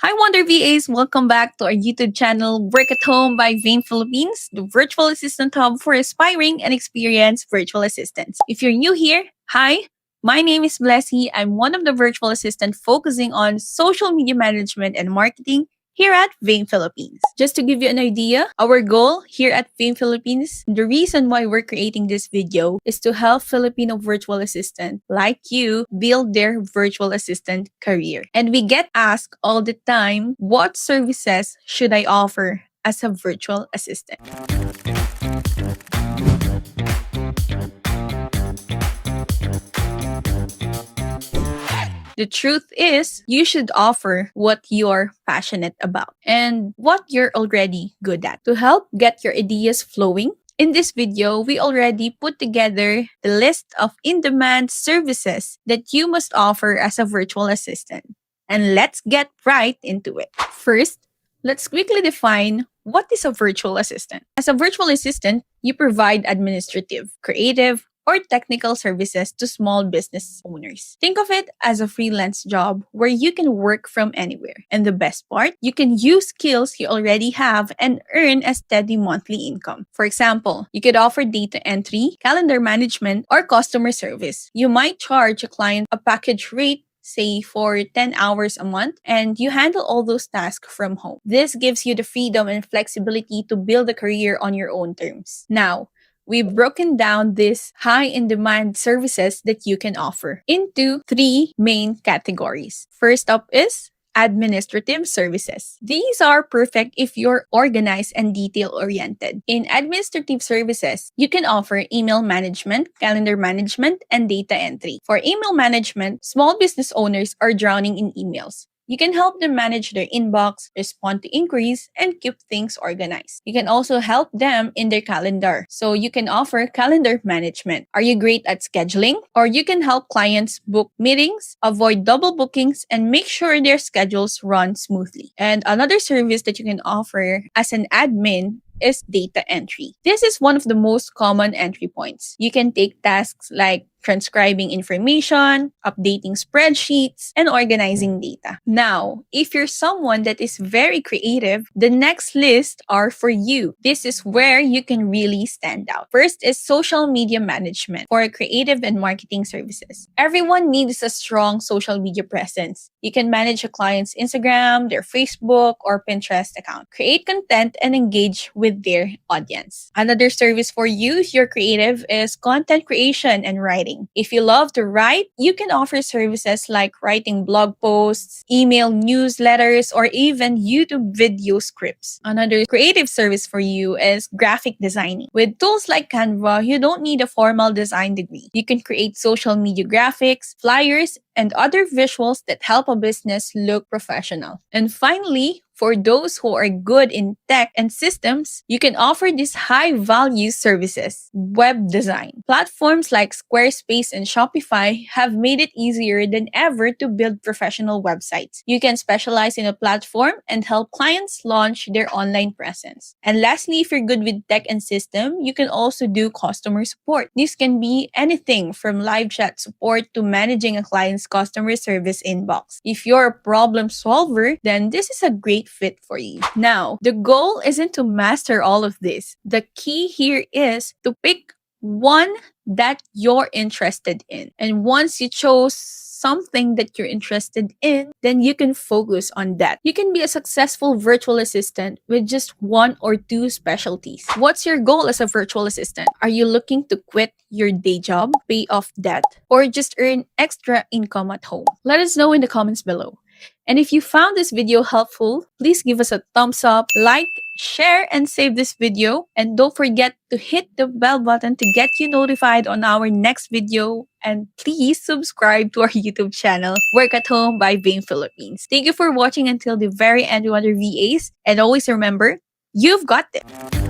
Hi, Wonder VAs! Welcome back to our YouTube channel, Work at Home by VAME Philippines, the virtual assistant hub for aspiring and experienced virtual assistants. If you're new here, hi, my name is Blessy. I'm one of the virtual assistants focusing on social media management and marketing here at VAME Philippines. Just to give you an idea, our goal here at VAME Philippines, the reason why we're creating this video is to help Filipino virtual assistant like you build their virtual assistant career. And we get asked all the time, what services should I offer as a virtual assistant? The truth is, you should offer what you're passionate about and what you're already good at. To help get your ideas flowing, in this video, we already put together the list of in-demand services that you must offer as a virtual assistant. And let's get right into it. First, let's quickly define what is a virtual assistant. As a virtual assistant, you provide administrative, creative, or technical services to small business owners. Think of it as a freelance job where you can work from anywhere. And the best part, you can use skills you already have and earn a steady monthly income. For example, you could offer data entry, calendar management, or customer service. You might charge a client a package rate, say for 10 hours a month, and you handle all those tasks from home. This gives you the freedom and flexibility to build a career on your own terms. Now, we've broken down these high-in-demand services that you can offer into three main categories. First up is administrative services. These are perfect if you're organized and detail-oriented. In administrative services, you can offer email management, calendar management, and data entry. For email management, small business owners are drowning in emails. You can help them manage their inbox, respond to inquiries, and keep things organized. You can also help them in their calendar. So you can offer calendar management. Are you great at scheduling? Or you can help clients book meetings, avoid double bookings, and make sure their schedules run smoothly. And another service that you can offer as an admin is data entry. This is one of the most common entry points. You can take tasks like transcribing information, updating spreadsheets, and organizing data. Now, if you're someone that is very creative, the next list are for you. This is where you can really stand out. First is social media management for creative and marketing services. Everyone needs a strong social media presence. You can manage a client's Instagram, their Facebook, or Pinterest account. Create content and engage with their audience. Another service for you, if you're creative, is content creation and writing. If you love to write, you can offer services like writing blog posts, email newsletters, or even YouTube video scripts. Another creative service for you is graphic designing. With tools like Canva, you don't need a formal design degree. You can create social media graphics, flyers, and other visuals that help a business look professional. And finally, for those who are good in tech and systems, you can offer these high-value services. Web design. Platforms like Squarespace and Shopify have made it easier than ever to build professional websites. You can specialize in a platform and help clients launch their online presence. And lastly, if you're good with tech and system, you can also do customer support. This can be anything from live chat support to managing a client's customer service inbox. If you're a problem solver, then this is a great fit for you. Now, the goal isn't to master all of this. The key here is to pick one that you're interested in. And once you chose something that you're interested in, then you can focus on that. You can be a successful virtual assistant with just one or two specialties. What's your goal as a virtual assistant? Are you looking to quit your day job, pay off debt, or just earn extra income at home? Let us know in the comments below. And if you found this video helpful, please give us a thumbs up, like, share, and save this video. And don't forget to hit the bell button to get you notified on our next video. And please subscribe to our YouTube channel, Work at Home by VAME Philippines. Thank you for watching until the very end, other VAs. And always remember, you've got this.